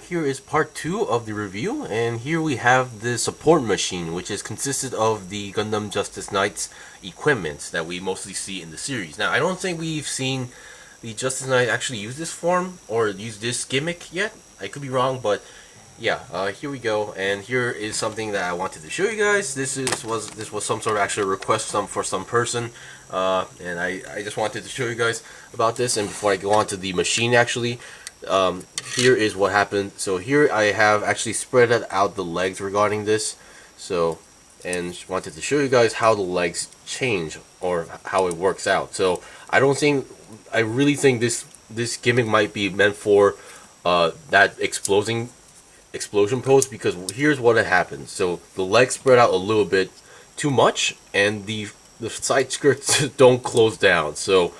here is part 2 of the review, and here we have the support machine, which is consisted of the Gundam Justice Knight's equipment that we mostly see in the series. Now, I don't think we've seen the Justice Knight actually use this form or use this gimmick yet. I could be wrong, but yeah, here we go. And here is something that I wanted to show you guys. This was some sort of actual request for some person, and I just wanted to show you guys about this. And before I go on to the machine, actually. Here is what happened. So here I have actually spread out the legs regarding this, and wanted to show you guys how the legs change or how it works out. So I really think this gimmick might be meant for that explosion pose, because here's what happens. So the legs spread out a little bit too much, and the side skirts don't close down. So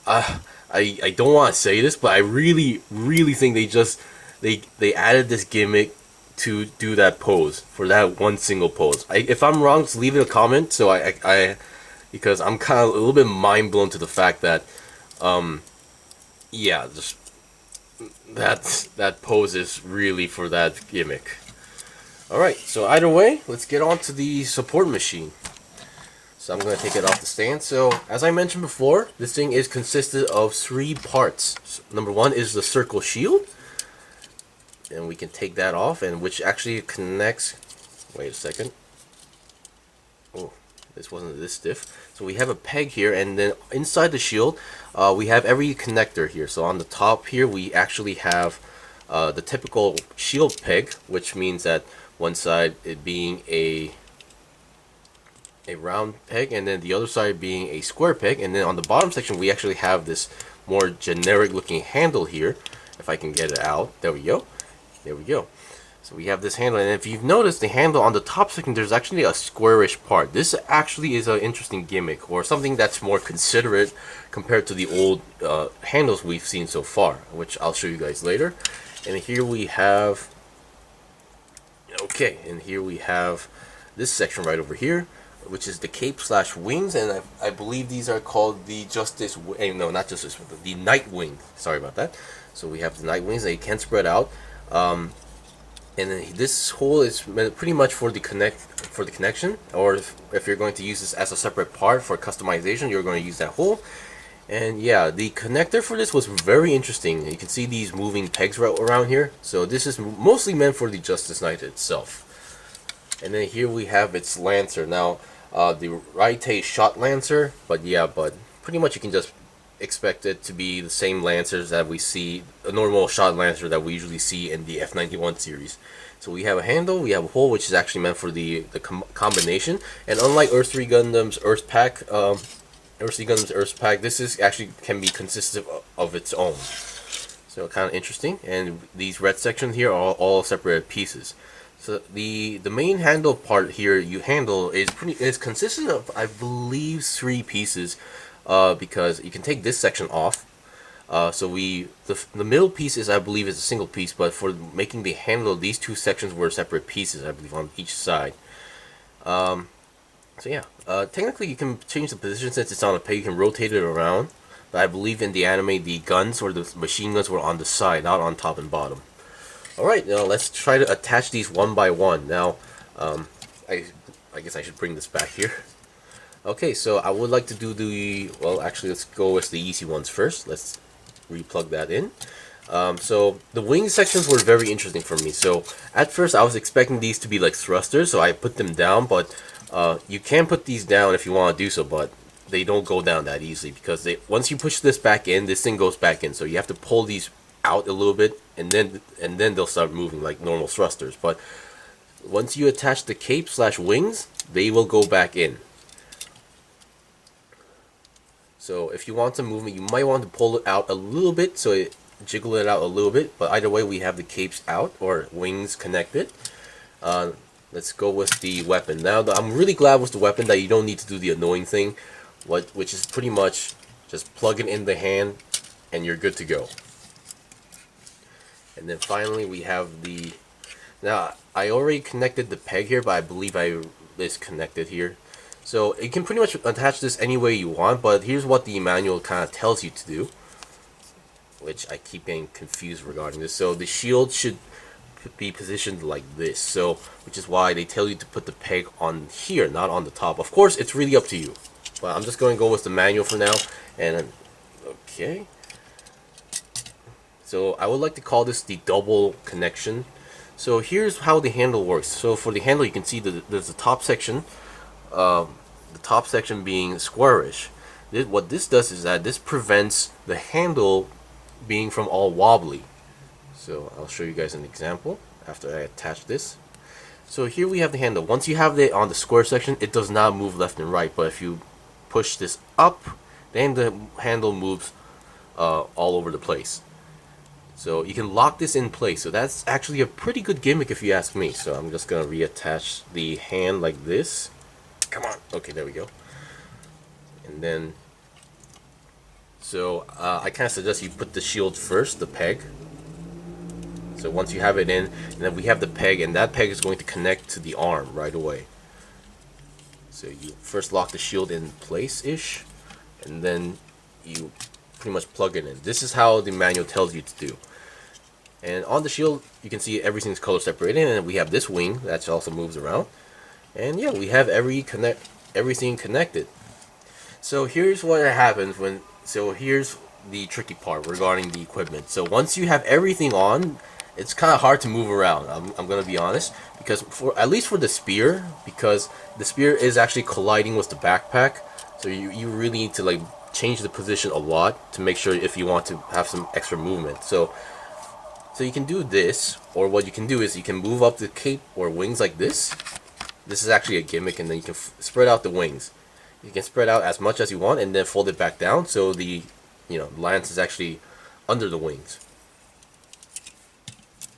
I don't want to say this, but I really think they added this gimmick to do that pose, for that one single pose. If I'm wrong, just leave it a comment. So because I'm kind of a little bit mind blown to the fact that yeah, just that pose is really for that gimmick. All right, so either way, let's get on to the support machine. So I'm going to take it off the stand. So as I mentioned before, this thing is consisted of 3 parts. So number 1 is the circle shield, and we can take that off, and which actually connects. Wait a second. Oh, this wasn't this stiff. So we have a peg here, and then inside the shield, we have every connector here. So on the top here, we actually have the typical shield peg, which means that one side it being a round peg, and then the other side being a square peg, and then on the bottom section we actually have this more generic looking handle here. If I can get it out, there we go. So we have this handle, and if you've noticed, the handle on the top section, there's actually a squarish part. This actually is an interesting gimmick, or something that's more considerate compared to the old handles we've seen so far, which I'll show you guys later. And here we have this section right over here, which is the cape / wings, and I believe these are called the the Night Wing. Sorry about that. So we have the Night Wings. They can spread out, and then this hole is pretty much for the connection, or if you're going to use this as a separate part for customization, you're going to use that hole. And yeah, the connector for this was very interesting. You can see these moving pegs right around here. So this is mostly meant for the Justice Knight itself. And then here we have its Lancer. Now, the Raite shot Lancer, but pretty much you can just expect it to be the same Lancers that we see, a normal shot Lancer that we usually see in the F91 series. So we have a handle, we have a hole, which is actually meant for the combination. And unlike Earth 3 Gundam's Earth Pack, this is actually can be consistent of its own. So kind of interesting. And these red sections here are all separate pieces. So the main handle part here is consistent of, I believe, 3 pieces, because you can take this section off. So the middle piece is, I believe, is a single piece, but for making the handle, these 2 sections were separate pieces, I believe, on each side. So yeah, technically you can change the position since it's on a peg. You can rotate it around, but I believe in the anime the guns or the machine guns were on the side, not on top and bottom. Alright, now let's try to attach these one by one. Now, I guess I should bring this back here. Okay, so I would like to do actually let's go with the easy ones first. Let's replug that in. So the wing sections were very interesting for me. So at first I was expecting these to be like thrusters, so I put them down, but you can put these down if you want to do so, but they don't go down that easily, because once you push this back in, this thing goes back in, so you have to pull these out a little bit, and then they'll start moving like normal thrusters. But once you attach the cape / wings, they will go back in. So if you want to move it, you might want to pull it out a little bit, so jiggle it out a little bit. But either way, we have the capes out or wings connected. Let's go with the weapon. Now, I'm really glad with the weapon that you don't need to do the annoying thing, which is pretty much just plug it in the hand and you're good to go. And then finally we have now I already connected the peg here, but I believe I disconnected here. So you can pretty much attach this any way you want, but here's what the manual kind of tells you to do. which I keep getting confused regarding this. So the shield should be positioned like this. So, which is why they tell you to put the peg on here, not on the top. Of course, it's really up to you. But I'm just going to go with the manual for now. And okay. So I would like to call this the double connection. So here's how the handle works. So for the handle, you can see that there's the top section. The top section being squarish. What this does is that this prevents the handle being from all wobbly. So I'll show you guys an example after I attach this. So here we have the handle. Once you have it on the square section, it does not move left and right. But if you push this up, then the handle moves all over the place. So you can lock this in place. So that's actually a pretty good gimmick if you ask me. So I'm just gonna reattach the hand like this. Come on. Okay, there we go. And then, so I kind of suggest you put the shield first, the peg. So once you have it in, and then we have the peg, and that peg is going to connect to the arm right away. So you first lock the shield in place-ish, and then you pretty much plug it in. This is how the manual tells you to do. And on the shield, you can see everything's color separated, and we have this wing that also moves around. And yeah, we have everything connected. So here's what happens when. So here's the tricky part regarding the equipment. So once you have everything on, it's kind of hard to move around. I'm gonna be honest, because at least for the spear, because the spear is actually colliding with the backpack. So you really need to like change the position a lot to make sure if you want to have some extra movement. So you can do this, or what you can do is you can move up the cape or wings like this. This is actually a gimmick, and then you can spread out the wings. You can spread out as much as you want, and then fold it back down so the lance is actually under the wings.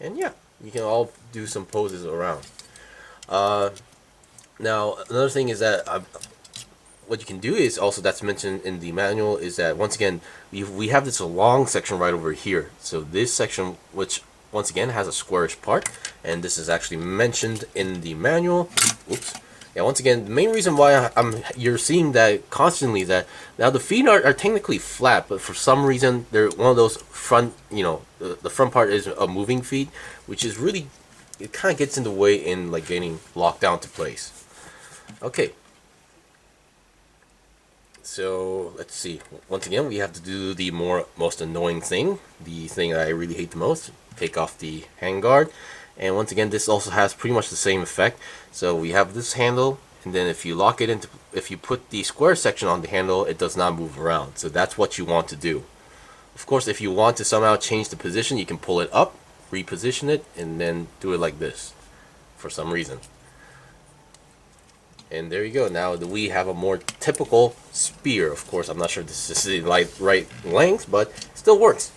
And yeah, you can all do some poses around. Now another thing is that what you can do is also that's mentioned in the manual is that once again we have this long section right over here. So this section, which once again has a squarish part, and this is actually mentioned in the manual. Oops. Yeah, once again, the main reason why you're seeing that constantly is that now the feet are technically flat, but for some reason they're one of those front, the front part is a moving feet, which is really, it kind of gets in the way in like getting locked down to place. Okay. So let's see. Once again, we have to do the most annoying thing, the thing that I really hate the most. Take off the handguard, and once again, this also has pretty much the same effect. So we have this handle, and then if you lock it into, if you put the square section on the handle, it does not move around. So that's what you want to do. Of course, if you want to somehow change the position, you can pull it up, reposition it, and then do it like this for some reason. And there you go. Now we have a more typical spear. Of course, I'm not sure if this is the right length, but it still works.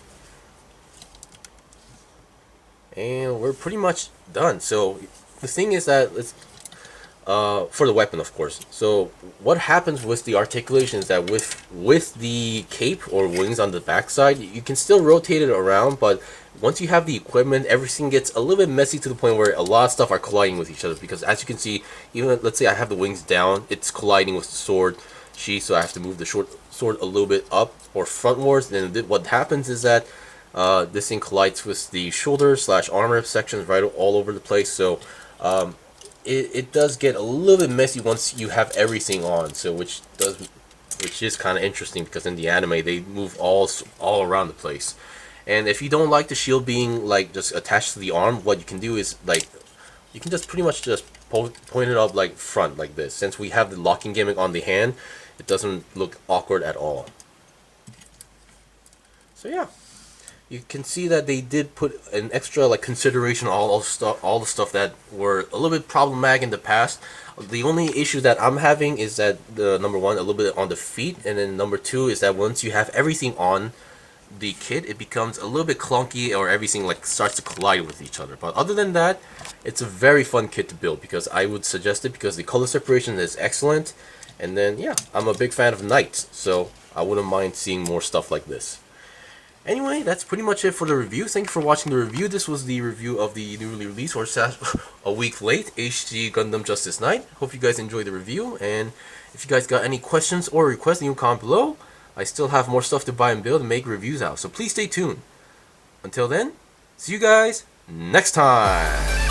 And we're pretty much done. So the thing is that it's for the weapon, of course. So what happens with the articulation is that with the cape or wings on the backside, you can still rotate it around, but once you have the equipment, everything gets a little bit messy to the point where a lot of stuff are colliding with each other. Because as you can see, even let's say I have the wings down, it's colliding with the sword sheath, so I have to move the sword a little bit up or frontwards. Then what happens is that this thing collides with the shoulder / armor sections right all over the place. So it does get a little bit messy once you have everything on. So which is kind of interesting, because in the anime they move all around the place. And if you don't like the shield being like just attached to the arm, what you can do is like you can just pretty much just point it up like front like this. Since we have the locking gimmick on the hand, it doesn't look awkward at all. So yeah, you can see that they did put an extra like consideration on all the stuff that were a little bit problematic in the past. The only issue that I'm having is that the number one, a little bit on the feet, and then number two is that once you have everything on the kit, it becomes a little bit clunky, or everything like starts to collide with each other. But other than that, it's a very fun kit to build, because I would suggest it because the color separation is excellent. And then yeah, I'm a big fan of knights, so I wouldn't mind seeing more stuff like this. Anyway, that's pretty much it for the review. Thank you for watching the review. This was the review of the newly released, or a week late, HG Gundam Justice Knight. Hope you guys enjoyed the review, and if you guys got any questions or requests, leave a comment below. I still have more stuff to buy and build and make reviews out, so please stay tuned. Until then, see you guys! next time.